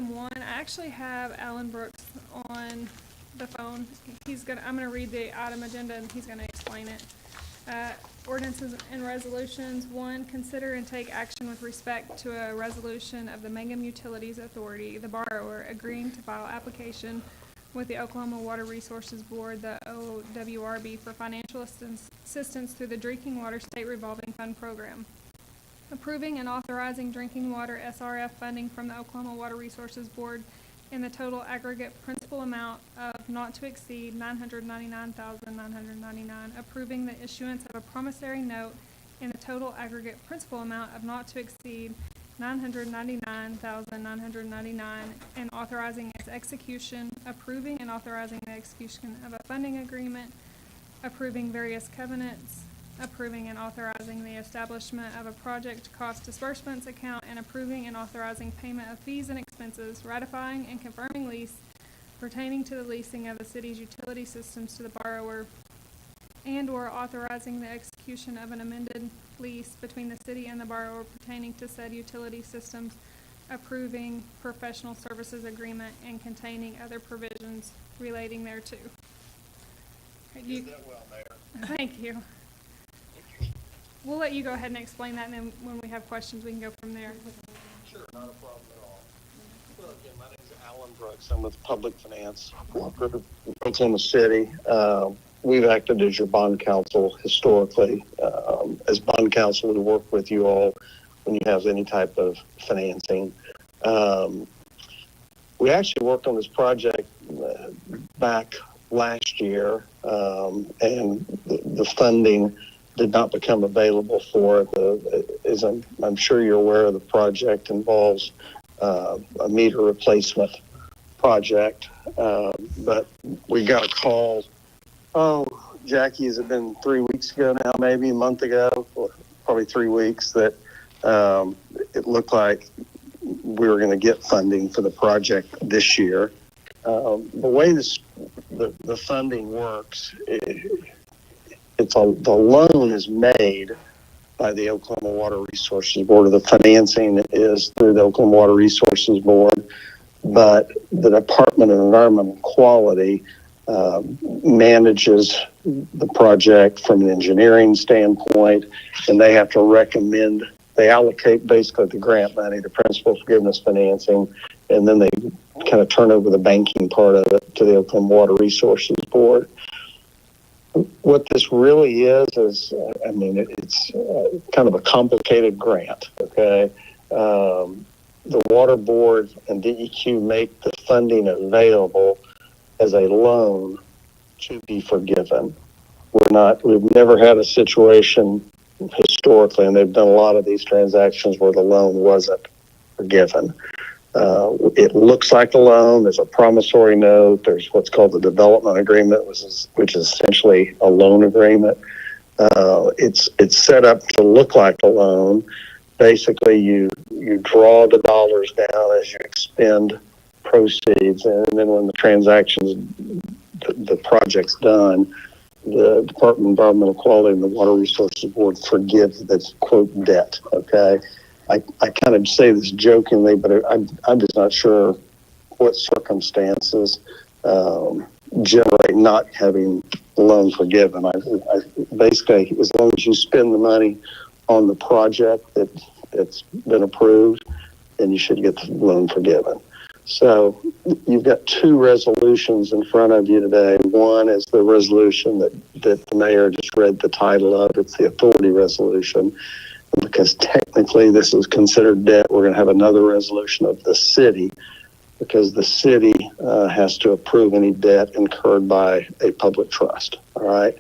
item 1, I actually have Alan Brooks on the phone. I'm gonna read the item agenda and he's gonna explain it. Ordinances and resolutions. 1, consider and take action with respect to a resolution of the Mangum Utilities Authority, the borrower, agreeing to file application with the Oklahoma Water Resources Board, the OWRB, for financial assistance through the Drinking Water State Revolving Fund Program. Approving and authorizing drinking water SRF funding from the Oklahoma Water Resources Board in the total aggregate principal amount of not to exceed $999,999. Approving the issuance of a promissory note in the total aggregate principal amount of not to exceed $999,999 and authorizing its execution. Approving and authorizing the execution of a funding agreement. Approving various covenants. Approving and authorizing the establishment of a project cost disbursements account, and approving and authorizing payment of fees and expenses, ratifying and confirming lease pertaining to the leasing of the city's utility systems to the borrower, and or authorizing the execution of an amended lease between the city and the borrower pertaining to said utility systems, approving professional services agreement and containing other provisions relating thereto. You did that well, Mayor. Thank you. We'll let you go ahead and explain that, and then when we have questions, we can go from there. Sure, not a problem at all. Well, again, my name is Alan Brooks. I'm with Public Finance, Oklahoma City. We've acted as your bond counsel historically. As bond counsel, we work with you all when you have any type of financing. We actually worked on this project back last year, and the funding did not become available for it. As I'm sure you're aware, the project involves a meter replacement project, but we got a call, Jackie, has it been 3 weeks ago now, maybe a month ago, or probably 3 weeks, that it looked like we were going to get funding for the project this year. The way the funding works, the loan is made by the Oklahoma Water Resources Board, or the financing is through the Oklahoma Water Resources Board, but the Department of Environmental Quality manages the project from an engineering standpoint, and they have to recommend, they allocate basically the grant money, the principal forgiveness financing, and then they kind of turn over the banking part of it to the Oklahoma Water Resources Board. What this really is it's kind of a complicated grant, okay? The Water Board and DEQ make the funding available as a loan to be forgiven. We've never had a situation historically, and they've done a lot of these transactions where the loan wasn't forgiven. It looks like a loan. There's a promissory note. There's what's called the development agreement, which is essentially a loan agreement. It's set up to look like a loan. Basically, you draw the dollars down as you expend proceeds, and then when the the project's done, the Department of Environmental Quality and the Water Resources Board forgive this quote debt. Okay. I kind of say this jokingly, but I'm just not sure what circumstances generate not having the loan forgiven. I basically, as long as you spend the money on the project that's been approved, then you should get the loan forgiven. So you've got two resolutions in front of you today. One is the resolution that the mayor just read the title of. It's the authority resolution. Because technically this is considered debt, we're going to have another resolution of the city, because the city has to approve any debt incurred by a public trust. All right.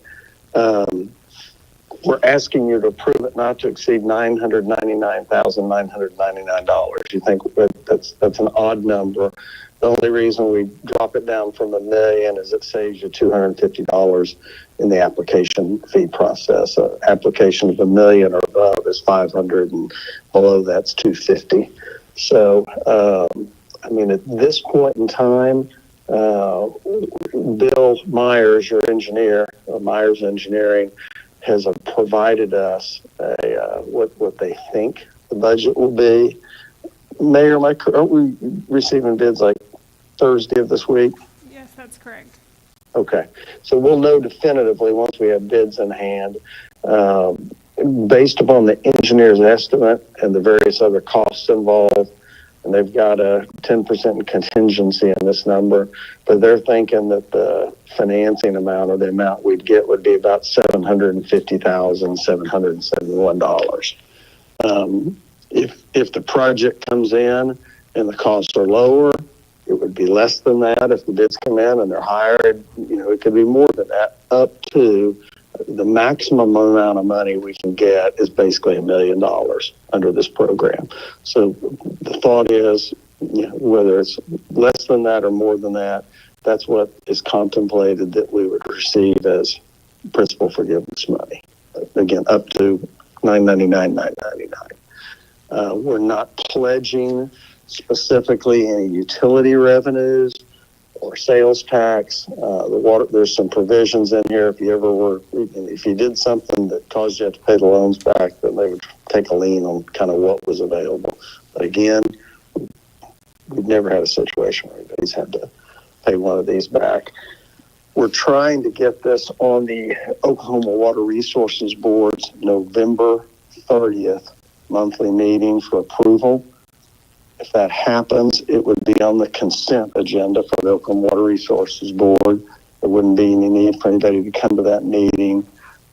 We're asking you to approve it not to exceed $999,999. You think that's an odd number. The only reason we drop it down from $1 million is it saves you $250 in the application fee process. Application of $1 million or above is $500, and below that's $250. So, at this point in time, Bill Myers, your engineer, Myers Engineering, has provided us what they think the budget will be. Mayor, aren't we receiving bids like Thursday of this week? Yes, that's correct. Okay, so we'll know definitively once we have bids in hand. Based upon the engineer's estimate and the various other costs involved, and they've got a 10% contingency in this number, but they're thinking that the financing amount or the amount we'd get would be about $750,771. If the project comes in and the costs are lower, it would be less than that. If the bids come in and they're higher, it could be more than that, up to the maximum amount of money we can get is basically $1 million under this program. So the thought is, whether it's less than that or more than that, that's what is contemplated that we would receive as principal forgiveness money. Again, up to $999,999. We're not pledging specifically any utility revenues or sales tax. There's some provisions in here. If you did something that caused you to have to pay the loans back, then they would take a lien on kind of what was available. But again, we've never had a situation where anybody's had to pay one of these back. We're trying to get this on the Oklahoma Water Resources Board's November 30th monthly meeting for approval. If that happens, it would be on the consent agenda for the Oklahoma Water Resources Board. There wouldn't be any need for anybody to come to that meeting.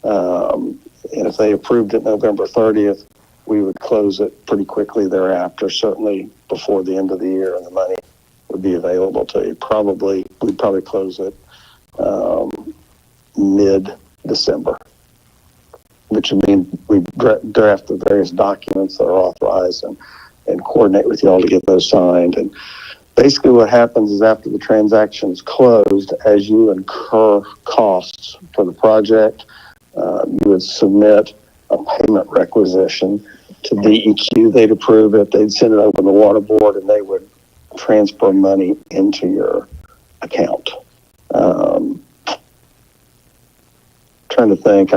And if they approved it November 30th, we would close it pretty quickly thereafter, certainly before the end of the year, and the money would be available to you. We'd probably close it mid-December, which would mean we draft the various documents that are authorized and coordinate with you all to get those signed. And basically what happens is after the transaction is closed, as you incur costs for the project, you would submit a payment requisition to DEQ. They'd approve it. They'd send it over to the water board, and they would transfer money into your account. Trying to think,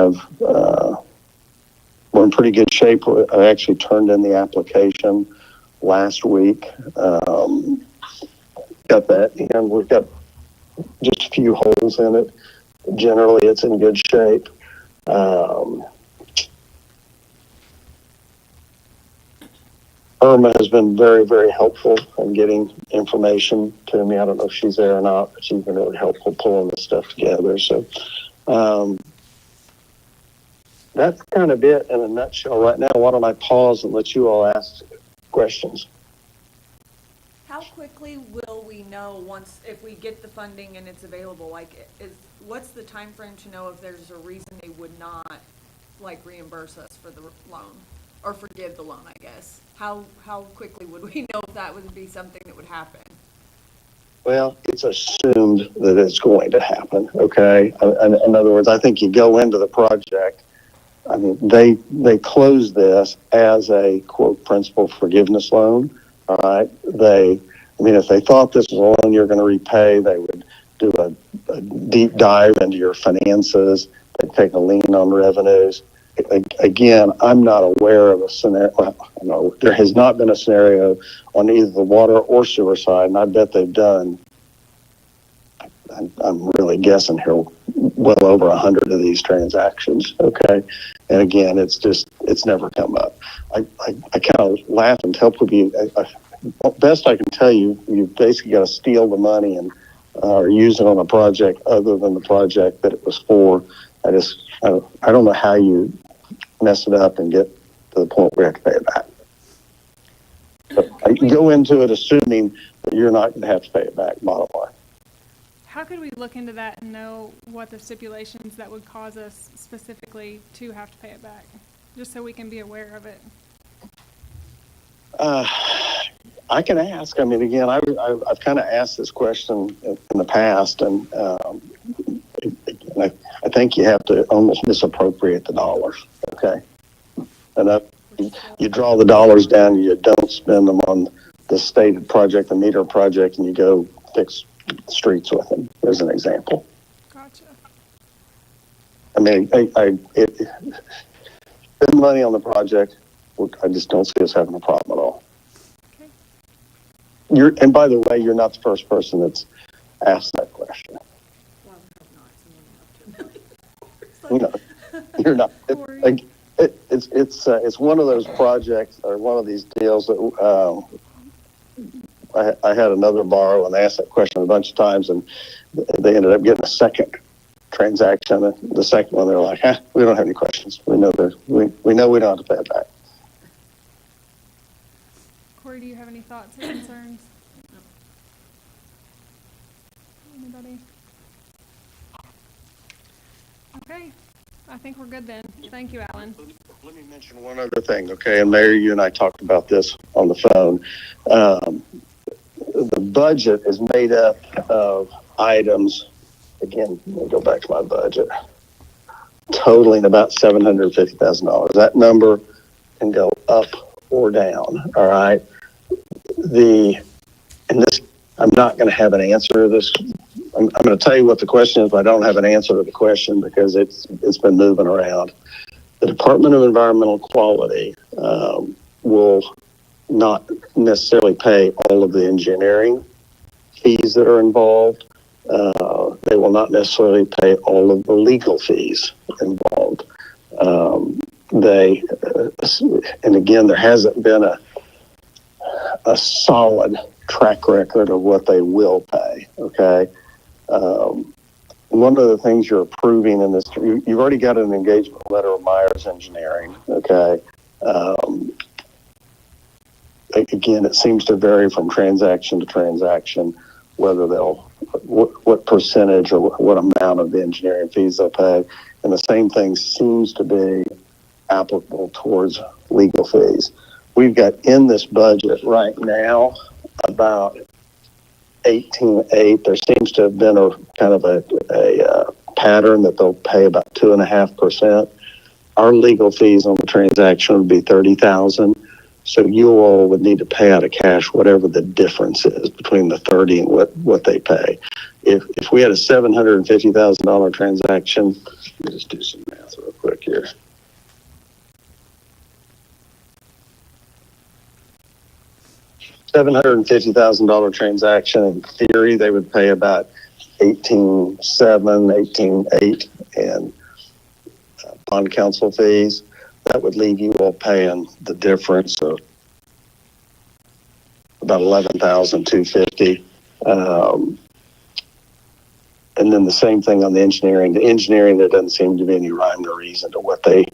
we're in pretty good shape. I actually turned in the application last week. Got that, and we've got just a few holes in it. Generally, it's in good shape. Irma has been very, very helpful in getting information to me. I don't know if she's there or not, but she's been really helpful pulling this stuff together. So that's kind of it in a nutshell right now. Why don't I pause and let you all ask questions? How quickly will we know if we get the funding and it's available? What's the time frame to know if there's a reason they would not reimburse us for the loan or forgive the loan? I guess how quickly would we know if that would be something that would happen? Well, it's assumed that it's going to happen. Okay. In other words, I think you go into the project. I mean, they close this as a quote principal forgiveness loan. All right. If they thought this was a loan you're going to repay, they would do a deep dive into your finances. They'd take a lien on revenues. Again, I'm not aware of a scenario. Well, no, there has not been a scenario on either the water or sewer side, and I bet they've done. I'm really guessing here, well over 100 of these transactions. Okay, and again, it's never come up. I kind of laugh and tell people, best I can tell you, you've basically got to steal the money and or use it on a project other than the project that it was for. I don't know how you mess it up and get to the point where you have to pay it back. But I can go into it assuming that you're not going to have to pay it back, bottom line. How could we look into that and know what the stipulations that would cause us specifically to have to pay it back? Just so we can be aware of it. I can ask. I mean, again, I've kind of asked this question in the past, and I think you have to almost misappropriate the dollars. Okay, and you draw the dollars down, you don't spend them on the stated project, the meter project, and you go fix streets with them, as an example. Gotcha. I mean, spend money on the project. I just don't see us having a problem at all. Okay. and by the way, you're not the first person that's asked that question. Well, I hope not. Someone up to $1 million. You're not. Corey. It's one of those projects or one of these deals that I had another borrow and they asked that question a bunch of times and they ended up getting a second transaction. And the second one, they're like, we don't have any questions. We know we know we don't have to pay it back. Corey, do you have any thoughts or concerns? Anybody? Okay, I think we're good then. Thank you, Alan. Let me mention one other thing, okay? And Mary, you and I talked about this on the phone. The budget is made up of items, again, let me go back to my budget, totaling about $750,000. That number can go up or down, all right? I'm not going to have an answer to this. I'm going to tell you what the question is, but I don't have an answer to the question because it's been moving around. The Department of Environmental Quality will not necessarily pay all of the engineering fees that are involved. They will not necessarily pay all of the legal fees involved. And again, there hasn't been a solid track record of what they will pay, okay? One of the things you're approving in this, you've already got an engagement letter of Myers Engineering, okay? Again, it seems to vary from transaction to transaction, whether what percentage or what amount of the engineering fees they'll pay. And the same thing seems to be applicable towards legal fees. We've got in this budget right now about 18.8. There seems to have been a kind of a pattern that they'll pay about 2.5%. Our legal fees on the transaction would be $30,000. So you all would need to pay out of cash whatever the difference is between the 30 and what they pay. If we had a $750,000 transaction, let me just do some math real quick here. $750,000 transaction, in theory, they would pay about 18.7, 18.8 and bond counsel fees. That would leave you all paying the difference of about $11,250. And then the same thing on the engineering. The engineering, there doesn't seem to be any rhyme or reason to what they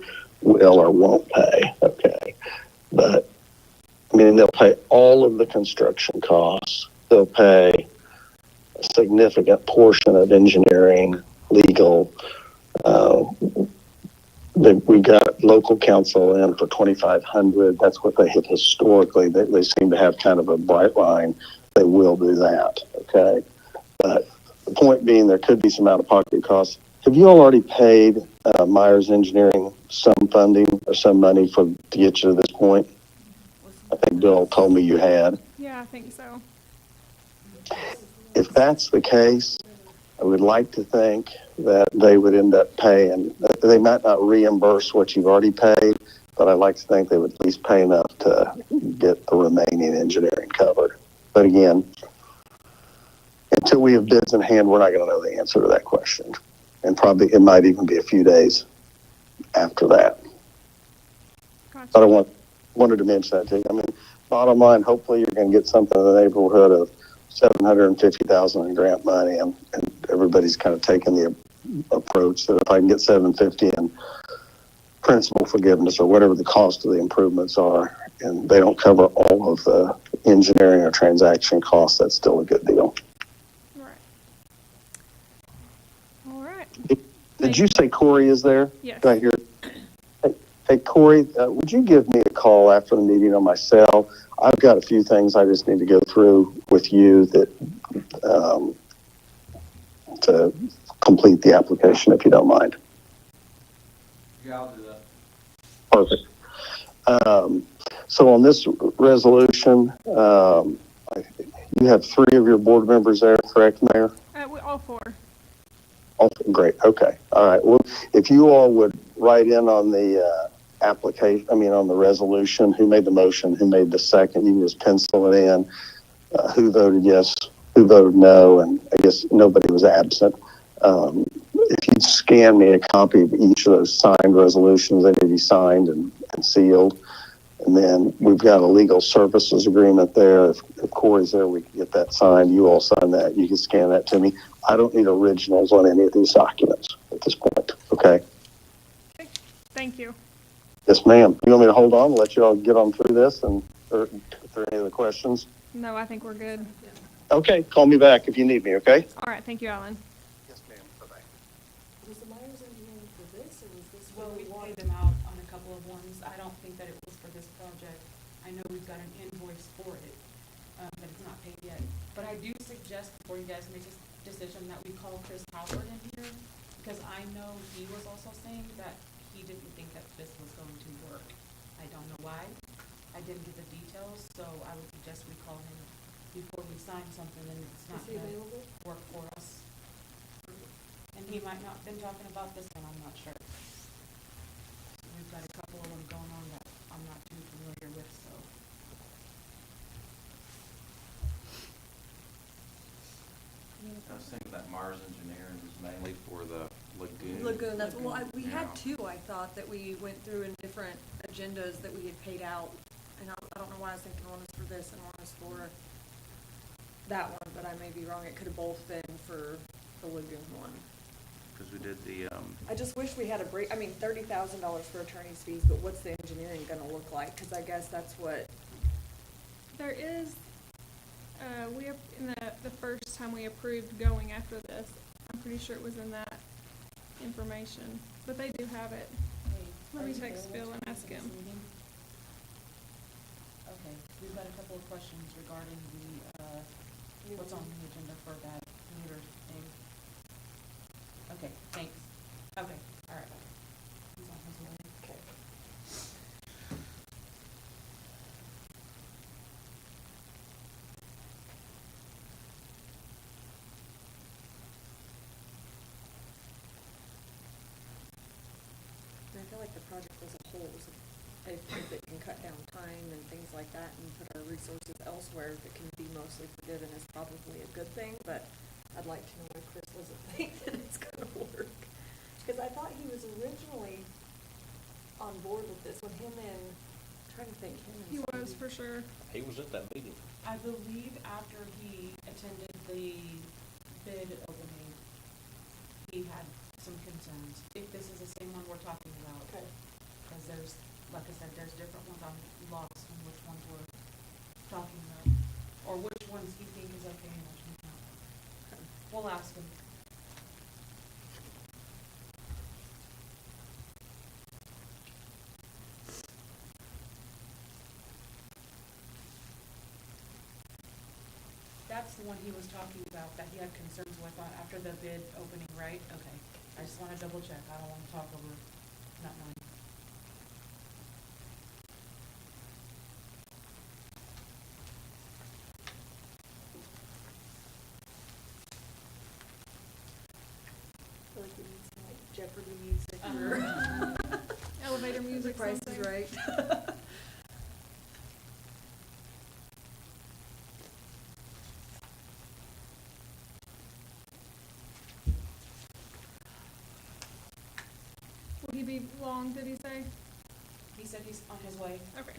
will or won't pay. Okay. But I mean, they'll pay all of the construction costs. They'll pay a significant portion of engineering, legal. We got local counsel in for $2,500. That's what they have historically. They seem to have kind of a bright line. They will do that. Okay. But the point being, there could be some out-of-pocket costs. Have you all already paid Myers Engineering some funding or some money to get you to this point? I think Bill told me you had. Yeah, I think so. If that's the case, I would like to think that they would end up paying. They might not reimburse what you've already paid, but I'd like to think they would at least pay enough to get the remaining engineering covered. But again, until we have bids in hand, we're not going to know the answer to that question. And probably it might even be a few days after that. Gotcha. But I wanted to mention that to you. I mean, bottom line, hopefully you're going to get something in the neighborhood of $750,000 in grant money, and everybody's kind of taken the approach that if I can get $750 in principal forgiveness or whatever the cost of the improvements are, and they don't cover all of the engineering or transaction costs, that's still a good deal. All right. Did you say Corey is there? Yes. Did I hear? Hey, Corey, would you give me a call after the meeting on my cell? I've got a few things I just need to go through with you that to complete the application, if you don't mind. Yeah, I'll do that. Perfect. So on this resolution, you have 3 of your board members there, correct, Mayor? All 4. Oh, great. Okay. All right. Well, if you all would write in on the on the resolution, who made the motion, who made the second, you can just pencil it in. who voted yes, who voted no, and I guess nobody was absent. If you'd scan me a copy of each of those signed resolutions, they need to be signed and sealed. And then we've got a legal services agreement there. If Corey's there, we can get that signed. You all sign that. You can scan that to me. I don't need originals on any of these documents at this point. Okay. Okay, thank you. Yes, ma'am. You want me to hold on and let you all get on through this? And or if there are any other questions? No, I think we're good. Okay. Call me back if you need me. Okay. All right, thank you, Alan. Yes, ma'am. Bye-bye. Was the Myers engineering for this, or was this? Well, we paid them out on a couple of ones. I don't think that it was for this project. I know we've got an invoice for it, but it's not paid yet. But I do suggest before you guys make a decision that we call Chris Howard in here, because I know he was also saying that he didn't think that this was going to work. I don't know why. I didn't get the details, so I would suggest we call him before we sign something and it's not Is he gonna available? work for us. And he might not have been talking about this one, I'm not sure. We've got a couple of them going on that I'm not too familiar with, so. I was thinking that Mars Engineering was mainly for the lagoon. Lagoon, that's, well, we had Yeah. two, I thought, that we went through in different agendas that we had paid out. And I don't know why I was thinking one was for this and one was for that one, but I may be wrong. It could have both been for the lagoon one. Because we did the, I just wish we had a break, I mean, $30,000 for attorney's fees, but what's the engineering gonna look like? Cause I guess that's what, There is, in the first time we approved going after this, I'm pretty sure it was in that information, but they do have it. Hey, Let are me you text available Bill and to ask come to him. this meeting? Okay, we've got a couple of questions regarding the, what's on the agenda for that meter thing. Okay, thanks. Okay, all right. He's on his way. okay. I feel like the project as a whole, if it can cut down time and things like that and put our resources elsewhere, if it can be mostly forgiven is probably a good thing, but I'd like to know why Chris doesn't think that it's gonna work. Cause I thought he was originally on board with this when him and, I'm trying to think, him and. He was somebody- for sure. He was at that meeting. I believe after he attended the bid opening, he had some concerns. If this is the same one we're talking about. Okay. Because there's, like I said, there's different ones. I'm lost on which ones we're talking about. Or which ones you think is okay and which one's not. We'll ask him. That's the one he was talking about, that he had concerns with after the bid opening, right? Okay. I just wanna double check. I don't wanna talk over, not knowing. I feel like we need some like Jeopardy music or. Elevator The music, Price something. is Right. Will he be long, did he say? He said he's on his way. Okay.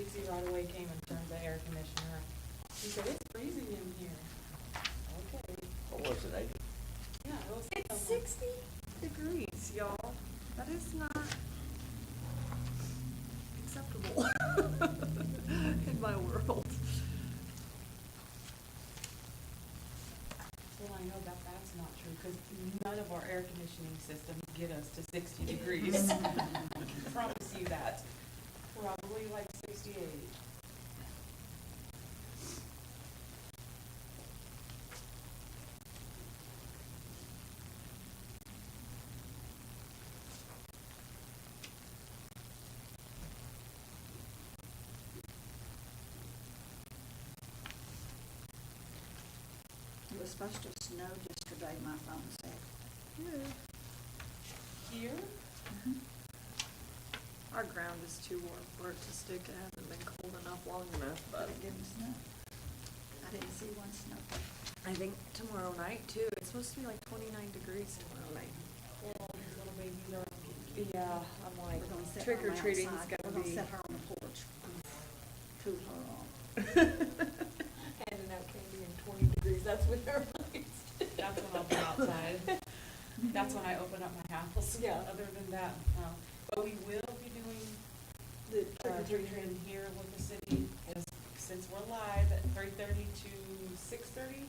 emergency right away came and turned the air conditioner. He said, it's freezing in here. Okay. What was it, 80? Yeah, it was. It's 60 degrees, y'all. That is not acceptable in my world. Well, I know that that's not true, because none of our air conditioning systems get us to 60 degrees. I promise you that. Probably like 68. It was supposed to snow yesterday, my phone said. Here? Our ground is too warm for it to stick. It hasn't been cold enough long enough, But but it didn't snow. I didn't see one snow. I think tomorrow night too. It's supposed to be like 29 degrees tomorrow night. Well, these little babies are. Yeah, I'm like, We're gonna set trick or her treating's outside. gonna We're gonna be. set her on the porch and cool her off. Handing out candy in 20 degrees, that's when our lights. That's when I'll be outside. That's when I open up my house. Yeah. Other than that, no. But we will be doing The trick-or-treating here with the city, since we're live at 3:30 to 6:30,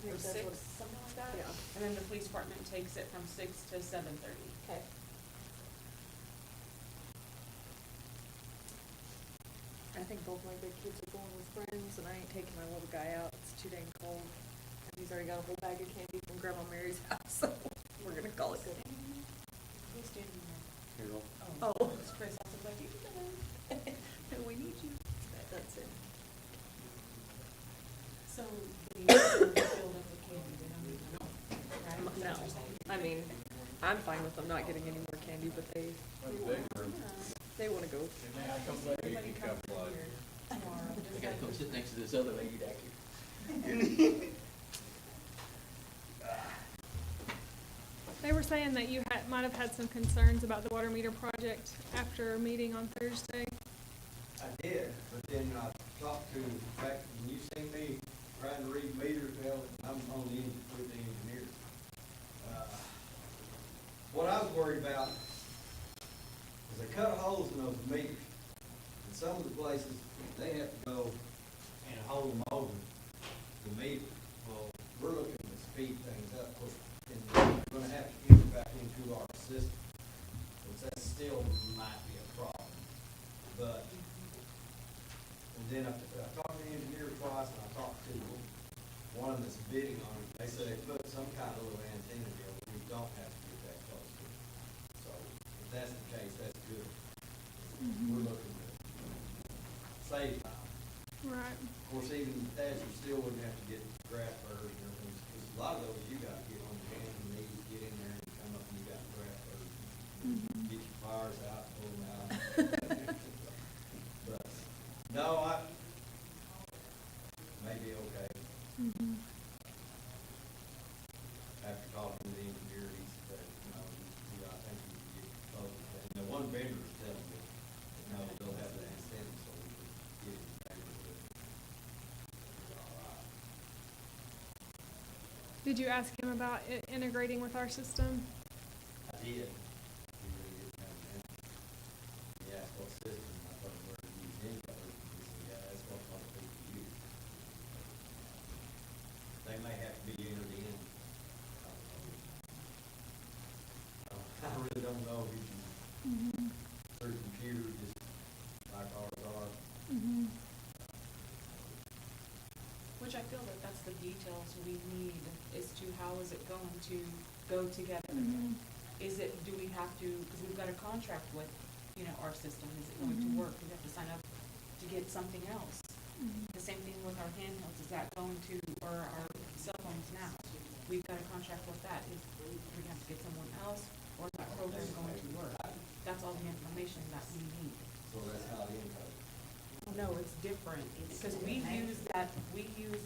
think or that's 6, what- something like that. Yeah. And then the police department takes it from 6 to 7:30. Okay. I think both my big kids are going with friends, and I ain't taking my little guy out. It's too dang cold. And he's already got a whole bag of candy from Grandma Mary's house, so we're gonna call it good. Who's standing there? Carol? Oh. It's Chris. I was like, No, we need you. That's it. so we filled up the candy, they don't need to know, right? No, That's what you're saying? I mean, I'm fine with them not getting any more candy, but they wanna go. Everybody come through here tomorrow. I just gotta like come the- sit next to this other lady back here. They were saying that you might have had some concerns about the water meter project after a meeting on Thursday. I did, but then I talked to, back when you seen me trying to read meters, well, I'm on the, with the engineer. What I was worried about is they cut holes in those meters. And some of the places, they have to go and hold them over the meter. Well, we're looking to speed things up, and we're gonna have to enter back into our system, which that still might be a problem. But and then I talked to the engineer twice, and I talked to one that's bidding on it. They said they put some kind of little antenna deal, we don't have to get that close to it. So if that's the case, that's good. We're looking to save time. Right. Of course, even that, you still wouldn't have to get grass burrs and everything, because a lot of those, you gotta get on your hands and knees, get in there and come up and you got grass burrs. Get your fires out, pull them out. But, no, maybe okay. After talking to the engineer, he said, I think you can get close to that. And the one vendor is telling me, they'll have the antenna, so we can get it back with it. It's all right. Did you ask him about it integrating with our system? I did. He really did come in. He asked what system, I thought we were using Encode. He said, yeah, that's what most people use. They may have to be entered in. I really don't know if you can, through computer, just like ours are. Which I feel that that's the details we need, as to how is it going to go together? Is it, do we have to, because we've got a contract with, our system, is it going to work? We have to sign up to get something else. The same thing with our handhelds, is that going to, or our cell phones now? We've got a contract with that, is we have to get someone else, or is that program going to work? That's all the information that we need. So that's not Encode. No, it's different, because we use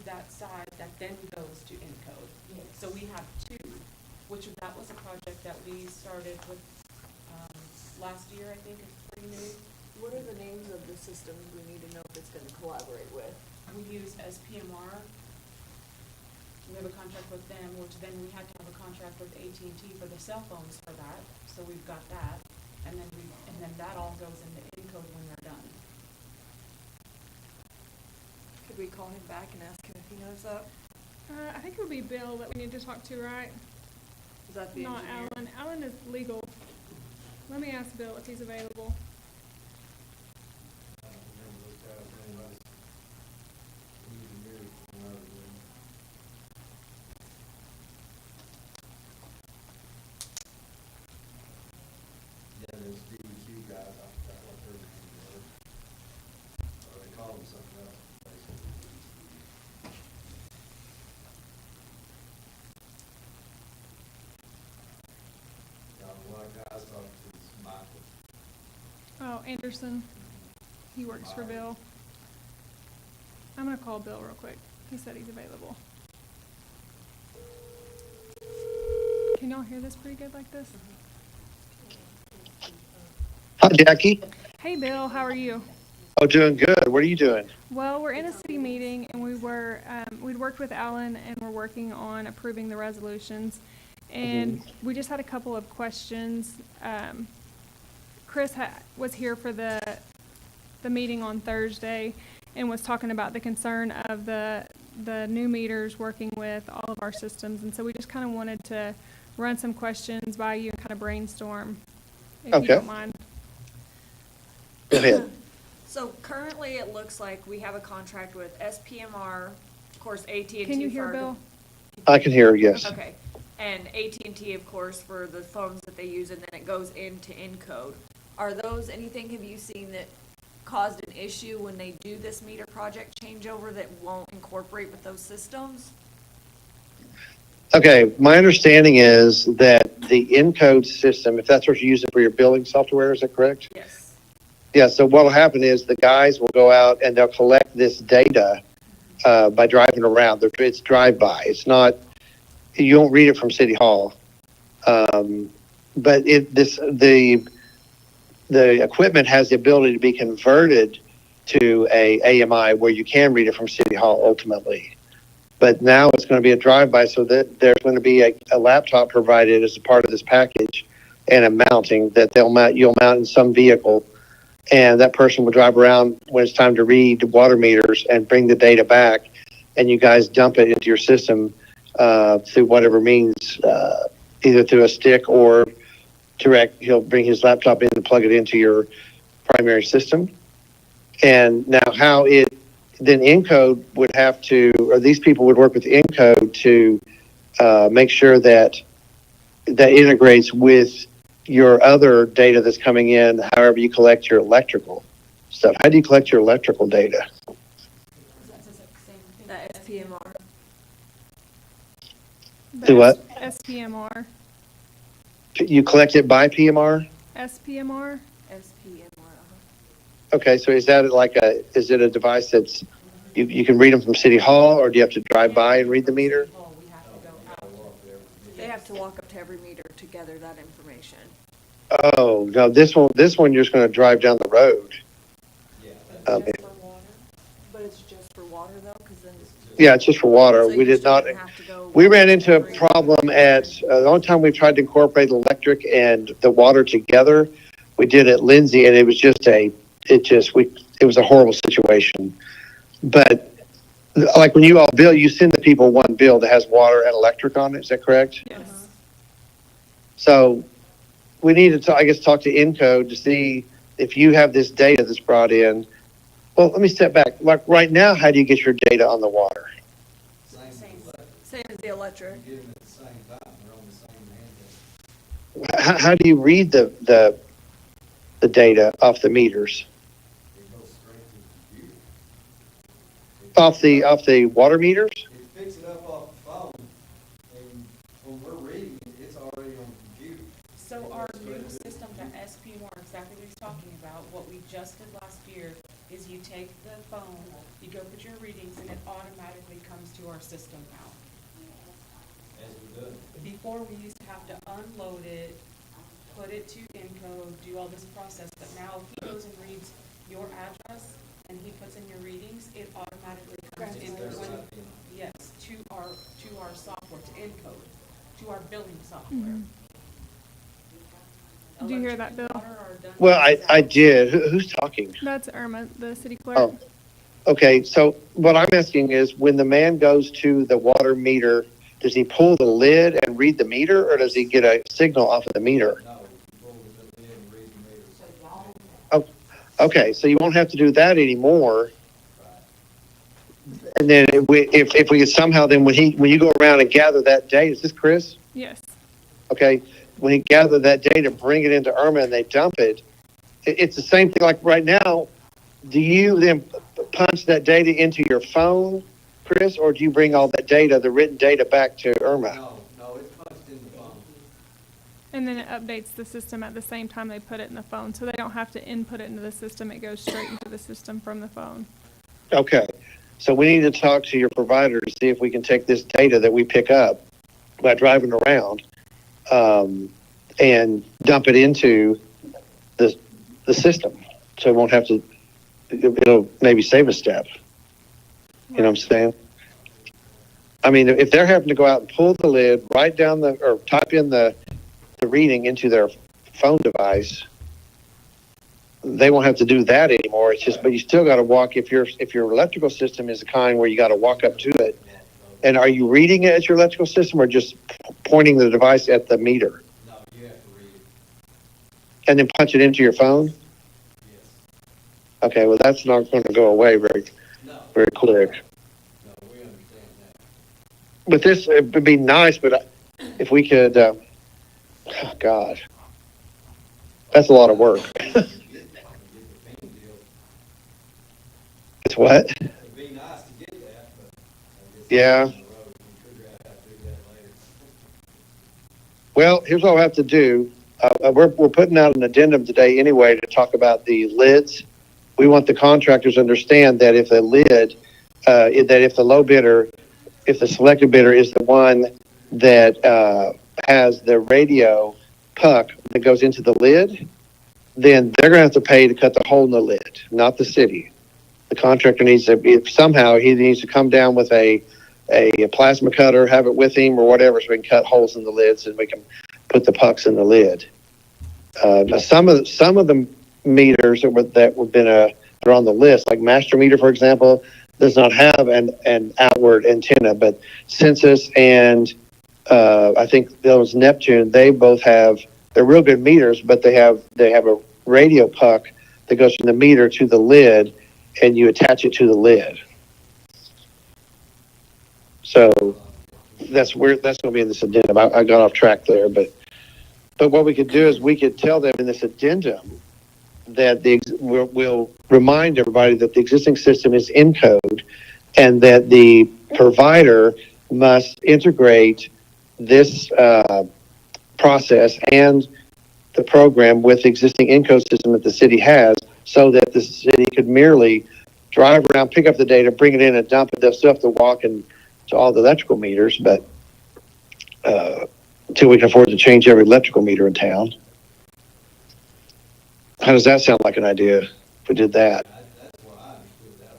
that side that then goes to Encode. So we have two, which that was a project that we started with, last year, I think, it's pretty new. What are the names of the systems we need to know if it's gonna collaborate with? We use SPMR. We have a contract with them, which then we had to have a contract with AT&T for the cell phones for that, so we've got that. And then that all goes into Encode when they're done. Could we call him back and ask him if he knows that? I think it would be Bill that we need to talk to, right? Is that the Not engineer? Alan. Alan is legal. Let me ask Bill if he's available. I don't remember those guys' name, I just, engineers, when I was in. Yeah, those DEQ guys, I forgot what their names were. Or they call them something else, basically. Yeah, one of the guys talked to is Michael. Oh, Anderson. He works for Bill. I'm gonna call Bill real quick. He said he's available. Can y'all hear this pretty good like this? Hi, Jackie. Hey, Bill, how are you? Oh, doing good. What are you doing? Well, we're in a city meeting and we'd worked with Alan and we're working on approving the resolutions. And we just had a couple of questions. Chris was here for the meeting on Thursday and was talking about the concern of the new meters working with all of our systems. And so we just kind of wanted to run some questions by you and kind of brainstorm, if you Okay. don't mind. Go ahead. So currently, it looks like we have a contract with SPMR, of course, AT&T. Can you hear for our- Bill? I can hear, yes. Okay, and AT&T, of course, for the phones that they use, and then it goes into Encode. Have you seen that caused an issue when they do this meter project changeover that won't incorporate with those systems? Okay, my understanding is that the Encode system, if that's what you're using for your billing software, is that correct? Yes. Yeah, so what'll happen is the guys will go out and they'll collect this data by driving around. It's drive-by. It's not, you won't read it from City Hall. But the equipment has the ability to be converted to a AMI where you can read it from City Hall ultimately. But now it's going to be a drive-by, so that there's going to be a laptop provided as a part of this package and a mounting that you'll mount in some vehicle. And that person will drive around when it's time to read water meters and bring the data back, and you guys dump it into your system through whatever means, either through a stick or direct. He'll bring his laptop in and plug it into your primary system. And now then Encode would have to, or these people would work with Encode to make sure that integrates with your other data that's coming in, however you collect your electrical stuff. How do you collect your electrical data? That's the same thing. The SPMR. The Do what? SPMR. You collect it by PMR? SPMR? SPMR, Okay, so is it a device that's, you can read them from City Hall, or do you have to drive by and read the meter? Oh, we have to go out. They have to walk up to every meter to gather that information. Oh, no, this one you're just going to drive down the road. Yeah. Okay. Just for water. But it's just for water though, because then. Yeah, it's just for water. So We you did still not, wouldn't have to go we walk ran up to into a every- problem the only time we've tried to incorporate electric and the water together, we did at Lindsay, and it was just it was a horrible situation. But like when you all bill, you send the people one bill that has water and electric on it, is that correct? Yes. So we need to, I guess, talk to Encode to see if you have this data that's brought in. Well, let me step back. Like right now, how do you get your data on the water? Same as electric. Same as the electric. You get them at the same time, they're on the same mandate. How do you read the data off the meters? It goes straight to the computer. Off the water meters? It picks it up off the phone, and when we're reading it, it's already on the computer. So our new system to SPMR, exactly what he's talking about, what we just did last year, is you take the phone, you go put your readings, and it automatically comes to our system now. As we do. Before, we used to have to unload it, put it to encode, do all this process, but now if he goes and reads your address and he puts in your readings, it automatically comes in yes, to our software, to encode, to our billing software. Mhm. Did you hear that, Bill? Well, I did. Who's talking? That's Irma, the city clerk. Oh, okay. So what I'm asking is, when the man goes to the water meter, does he pull the lid and read the meter, or does he get a signal off of the meter? No, you pull the lid and read the meter. Oh, okay. So you won't have to do that anymore. And then if we could somehow, then when you go around and gather that data, is this Chris? Yes. Okay. When he gather that data, bring it into Irma and they dump it, it's the same thing like right now. Do you then punch that data into your phone, Chris, or do you bring all that data, the written data, back to Irma? No, it's punched in the phone. And then it updates the system at the same time they put it in the phone, so they don't have to input it into the system. It goes straight into the system from the phone. Okay. So we need to talk to your provider to see if we can take this data that we pick up by driving around and dump it into the system. So it won't have to, it'll maybe save a step. You know what I'm saying? I mean, if they're having to go out and pull the lid, write down or type in the reading into their phone device, they won't have to do that anymore. It's just, but you still got to walk, if your electrical system is the kind where you got to walk up to it. And are you reading it at your electrical system or just pointing the device at the meter? No, you have to read it. And then punch it into your phone? Yes. Okay, well, that's not going to go away very No. quick. No, we understand that. But this, it would be nice, but if we could, oh, God, that's a lot of work. It's what? It'd be nice to get that, but I guess Yeah. down the road, we figure out how to do that later. Well, here's what we have to do. We're putting out an addendum today anyway to talk about the lids. We want the contractors to understand that if the lid, that if the low bidder, if the selected bidder is the one that has the radio puck that goes into the lid, then they're going to have to pay to cut the hole in the lid, not the city. The contractor needs to, if somehow he needs to come down with a plasma cutter, have it with him or whatever, so we can cut holes in the lids and we can put the pucks in the lid. Now some of the meters that are on the list, like Master Meter, for example, does not have an outward antenna, but Census and I think those Neptune, they both have, they're real good meters, but they have a radio puck that goes from the meter to the lid, and you attach it to the lid. So that's going to be in this addendum. I got off track there, but what we could do is we could tell them in this addendum that we'll remind everybody that the existing system is in code and that the provider must integrate this process and the program with the existing encode system that the city has, so that the city could merely drive around, pick up the data, bring it in and dump it. They'll still have to walk and to all the electrical meters, but until we can afford to change every electrical meter in town. How does that sound like an idea if we did that? That's what I understood that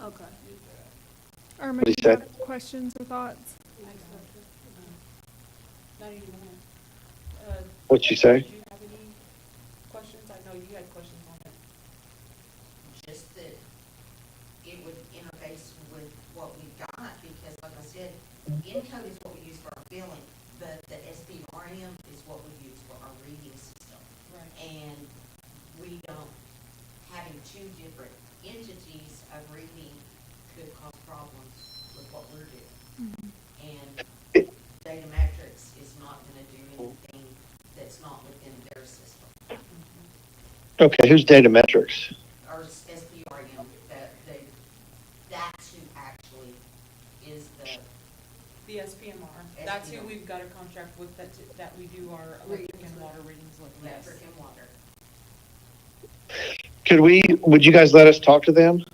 already. Okay. Irma, What do do you you have questions or thoughts? Not anymore. What'd she say? Do you have any questions? I know you had questions on it. Just that it would interface with what we've got, because like I said, encode is what we use for our billing, but the SPRM is what we use for our reading system. Right. And we don't, having two different entities of reading could cause problems with what we're doing. And data matrix is not gonna do anything that's not within their system. Okay, who's Data Metrics? Or SPRM, that's who actually is The SPMR, that's who we've got a contract with, that we do our electric and water readings with, yes. electric and water. Would you guys let us talk to them?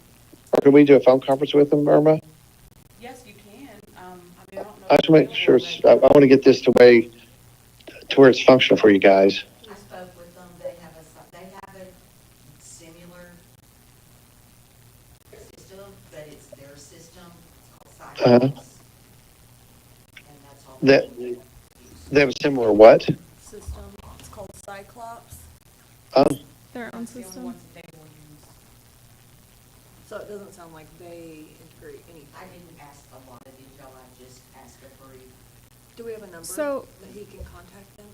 Or could we do a phone conference with them, Irma? Yes, you can, I mean, I don't know. I have to make sure, I want to get this to to where it's functional for you guys. I spoke with them, they have a similar system, but it's their system, it's called Uh-huh. Cyclops. And that's all. That- they use. They have a similar what? System, it's called Cyclops, Oh, Their own That's the only system. ones that they will use. so it doesn't sound like they integrate anything. I didn't ask a lot of detail, I just asked a brief. Do we have a number So- that he can contact them?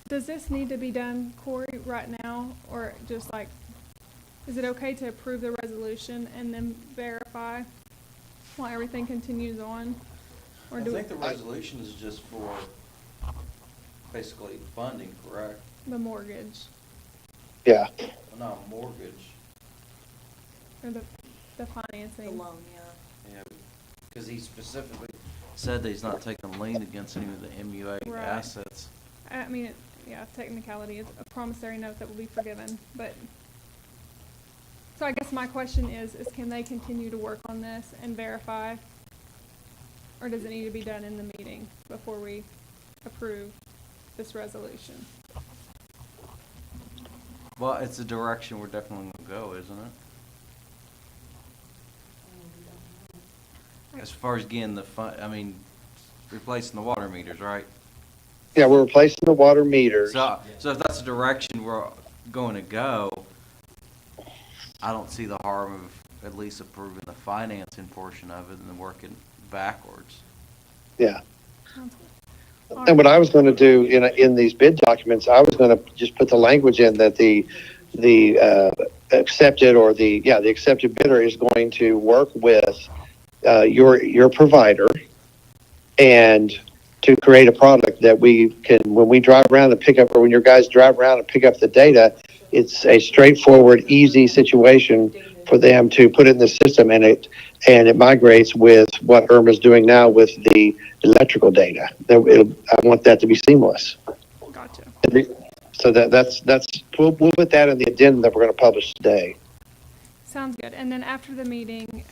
Does this need to be done, Corey, right now, or just like, is it okay to approve the resolution and then verify while everything continues on? Or I do think the resolution is just for basically funding, correct? the mortgage yeah. Well, not mortgage, or the The financing? loan, yeah. yeah, because he specifically said that he's not taking lien against any of the MUA Right. assets. I mean, yeah, technicality is a promissory note that will be forgiven, but, so I guess my question is can they continue to work on this and verify? Or does it need to be done in the meeting before we approve this resolution? Well, it's a direction we're definitely gonna go, isn't it? As far as getting the replacing the water meters, right? Yeah, we're replacing the water meters. So if that's the direction we're going to go, I don't see the harm of at least approving the financing portion of it and then working backwards. Yeah. Sounds good. All And what right. I was going to do in these bid documents, I was going to just put the language in that the accepted or the accepted bidder is going to work with your provider and to create a product that we can, when we drive around and pick up, or when your guys drive around and pick up the data, it's a straightforward, easy situation for them to put it in the system, and it migrates with what IRMA's doing now with the electrical data. I want that to be seamless. Gotcha. So we'll put that in the addendum that we're going to publish today. Sounds good. And then after the meeting,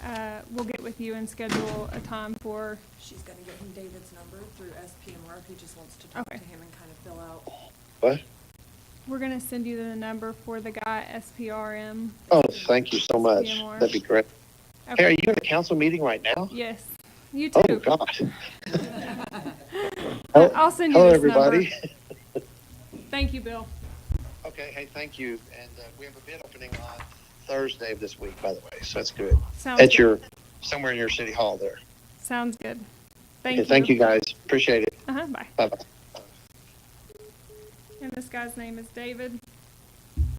we'll get with you and schedule a time for, She's gonna give him David's number through SPMR if he just wants to talk to Okay. him and kind of fill out. What? we're gonna send you the number for the guy at SPRM. Oh, thank you so much. SPMR. That'd be great. Hey, Okay. are you in a council meeting right now? Yes, you Oh, too. God. I'll send you Hello, this number. everybody. Thank you, Bill. Okay, hey, thank you. And we have a bid opening on Thursday of this week, by the way, so that's good. Sounds At good. somewhere in your city hall there. Sounds good. Okay, Thank you. thank you, guys. Appreciate it. Bye. Bye-bye. And this guy's name is David,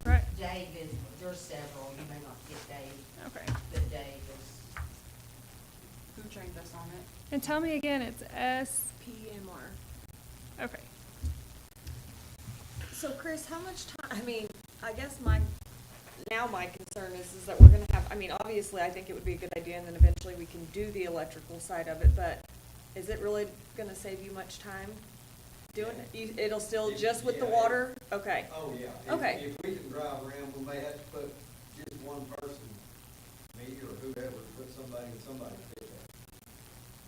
right? Dave is, there's several, you may not get Dave, Okay. but Dave is, Who trained us on it? And tell me again, it's PMR. okay. So Chris, how much time, I mean, I guess my concern is that we're gonna have, I mean, obviously, I think it would be a good idea, and then eventually we can do the electrical side of it, but is it really gonna save you much time doing it? It'll still just with the water? Okay. Oh, yeah. Okay. If we can drive around, we may have to put just one person, me or whoever, put somebody in somebody's pickup.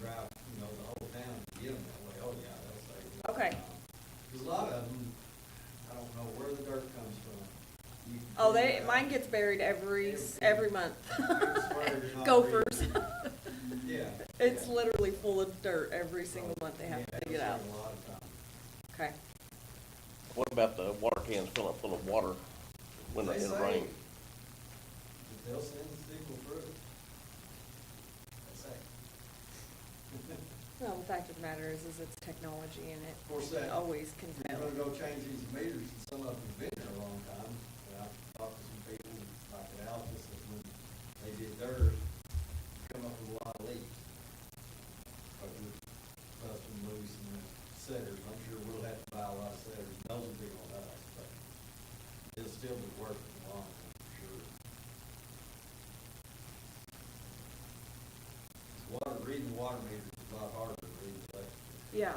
Drive, the whole town to get them that way. Oh, yeah, that'll save a lot of Okay. time. 'Cause a lot of them, I don't know where the dirt comes from. You can Oh, figure it out. mine gets buried every month. swear you're not Gophers. Yeah. It's yeah. literally full of dirt every single month they have Yeah, to dig it it'll out. save a lot of time. Okay. What about the water cans filling up full of water when They it say rains? that they'll send the signal through. They say. Well, the fact of the matter is it's technology and it Of course, that- always can If you're fail. gonna go change these meters, and some of them have been there a long time, and I've talked to some people, like at Altus, that when they did theirs, come up with a lot of leaks. But with busting loose and the setters, I'm sure we'll have to buy a lot of setters, and those will be on us, but it'll still be working long, for sure. Reading water meters is a lot harder than reading electrical. Yeah.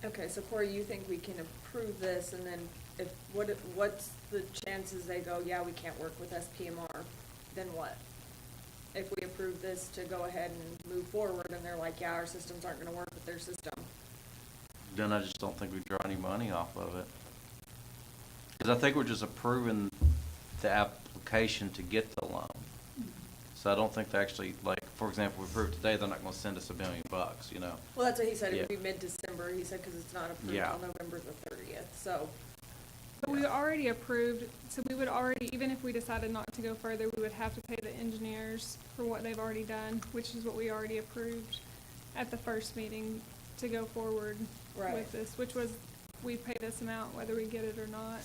Okay, so Corey, you think we can approve this, and then what's the chances they go, yeah, we can't work with SPMR, then what? if we approve this to go ahead and move forward, and they're like, yeah, our systems aren't gonna work with their system. Then I just don't think we draw any money off of it. Because I think we're just approving the application to get the loan. So I don't think they actually, like, for example, we approved today, they're not gonna send us $1 million, you know? Well, that's what he said, it would Yeah. be mid-December, he said, cause it's not approved Yeah. till November the 30th, so. But we already approved, so we would already, even if we decided not to go further, we would have to pay the engineers for what they've already done, which is what we already approved at the first meeting to go forward Right. with this, which was, we pay this amount whether we get it or not,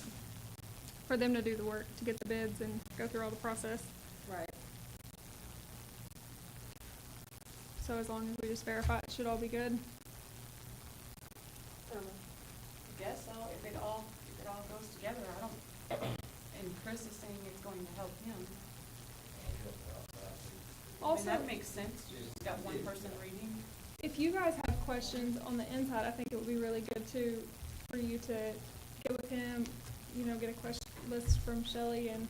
for them to do the work, to get the bids and go through all the process. Right. So as long as we just verify it should all be good. I guess so, if it all goes together, I don't, and Chris is saying it's going to help him. I mean, Also, that makes sense, you just got one person reading. if you guys have questions on the inside, I think it would be really good too, for you to get with him, you know, get a question list from Shelley and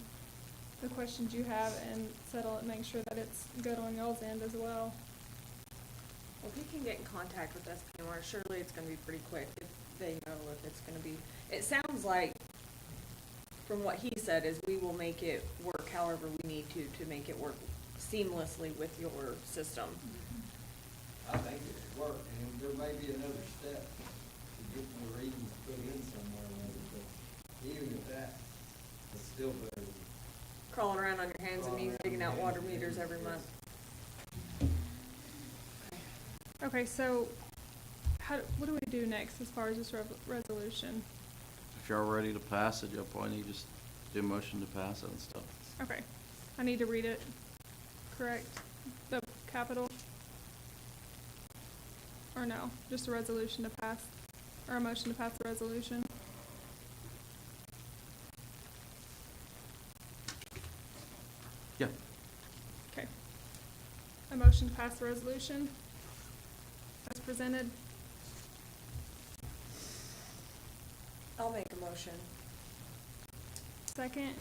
the questions you have and settle it, make sure that it's good on y'all's end as well. Well, if he can get in contact with us anymore, surely it's gonna be pretty quick if they know if it's gonna be, it sounds like, from what he said, is we will make it work however we need to make it work seamlessly with your system. I think it would work, and there may be another step to get the readings put in somewhere, maybe, but even at that, it's still better. Crawling around on your hands and knees, digging out water meters every month. Okay, so what do we do next as far as this resolution? If y'all ready to pass it, you'll probably need to just do a motion to pass it and stuff. Okay, I need to read it, correct? The capital? Or no, just a resolution to pass, or a motion to pass the resolution? Yeah. Okay. A motion to pass the resolution as presented. I'll make a motion. Second,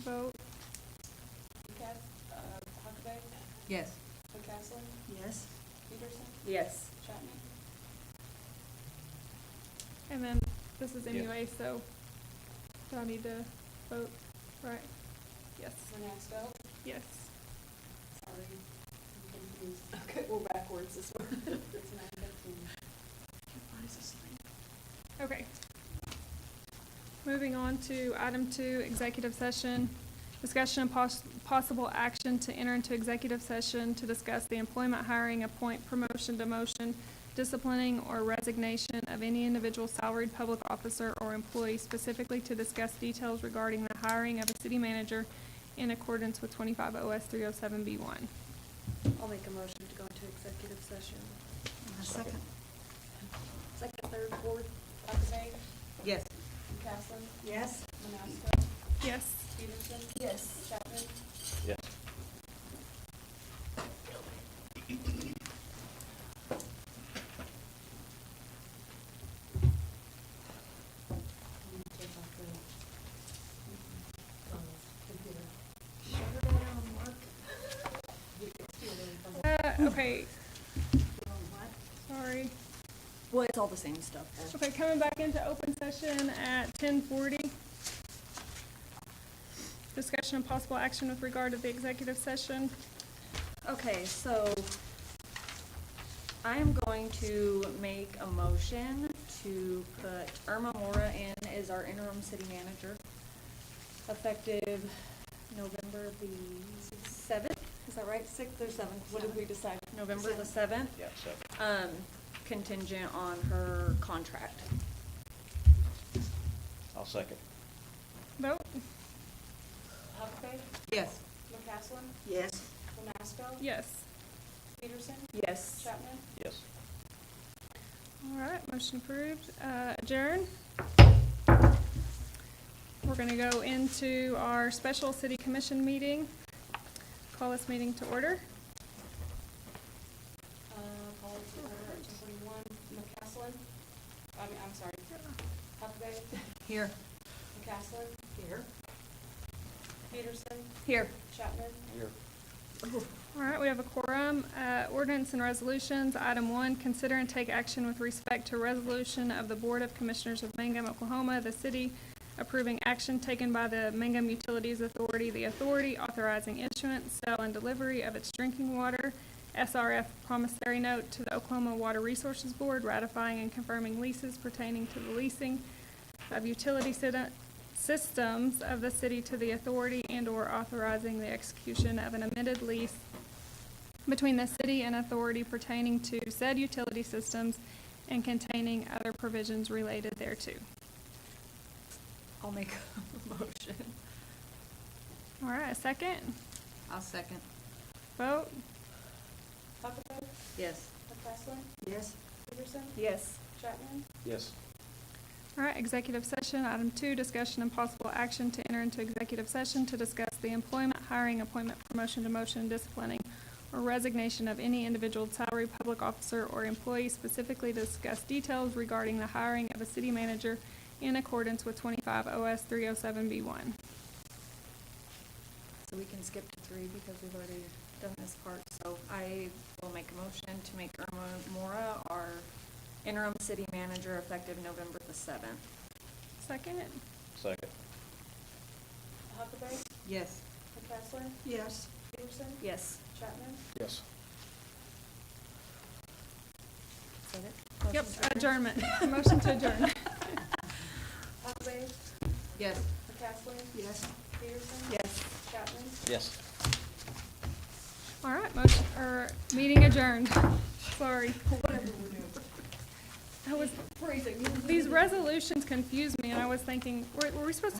vote. Huckabee, Yes. McCaslin, Yes. Peterson, Yes. Chapman. And then this is Yeah. anyway, so do I need to vote? Right? Yes. Renasco, Yes. sorry, I'm confused. Okay, we're backwards this one. It's 9:15. Everybody's asleep. Okay. Moving on to item 2, executive session. Discussion and possible action to enter into executive session to discuss the employment, hiring, appoint, promotion, demotion, disciplining, or resignation of any individual salaried public officer or employee, specifically to discuss details regarding the hiring of a city manager in accordance with 25 OS 307B1. I'll make a motion to go into executive session. A second. Second, third, fourth? Huckabee, Yes. McCaslin, Yes. Renasco, Yes. Peterson. Yes. Chapman. Yes. Take off the, computer. Shut her down, Mark. You can see it in the- Okay, What? sorry. Well, it's all the same stuff. Okay, coming back into open session at 10:40. Discussion and possible action with regard to the executive session. Okay, so I am going to make a motion to put Irma Mora in as our interim city manager, effective November the 7th, is that right? 6th or 7th? What did we decide? November the 7th? Yeah, so. Contingent on her contract. I'll second. Vote? Huckabee, Yes. McCaslin, Yes. Renasco. Yes. Peterson. Yes. Chapman. Yes. All right, motion approved. Adjourn. We're gonna go into our special city commission meeting. Call this meeting to order. Call it to order at 10:41. McCaslin, I'm sorry, Huckabee, Here. McCaslin. Here. Peterson, Here. Chapman? Here. All right, we have a quorum. Ordinance and resolutions. Item 1, consider and take action with respect to resolution of the Board of Commissioners of Mangum, Oklahoma, the city approving action taken by the Mangum Utilities Authority, the authority authorizing issuance, sale, and delivery of its drinking water SRF promissory note to the Oklahoma Water Resources Board, ratifying and confirming leases pertaining to the leasing of utility systems of the city to the authority, and/or authorizing the execution of an amended lease between the city and authority pertaining to said utility systems and containing other provisions related thereto. I'll make a motion. All right, a second. I'll second. Vote. Huckabee? Yes. McCaslin? Yes. Peterson? Yes. Chapman? Yes. All right, executive session. Item 2, discussion and possible action to enter into executive session to discuss the employment, hiring, appointment, promotion, demotion, disciplining, or resignation of any individual salary, public officer, or employee, specifically to discuss details regarding the hiring of a city manager in accordance with 25 OS 307B1. So we can skip to 3 because we've already done this part. So I will make a motion to make Irma Mora our interim city manager effective November the 7th. Second. Second. Huckabee? Yes. McCaslin? Yes. Peterson? Yes. Chapman? Yes. Is that it? Yep, Motion to adjournment. Motion to adjourn. Huckabee? Yes. McCaslin? Yes. Peterson? Yes. Chapman? Yes. All right, meeting adjourned. Sorry. Whatever we're doing. I was, Freezing. these resolutions confused me, and I was thinking, were we supposed to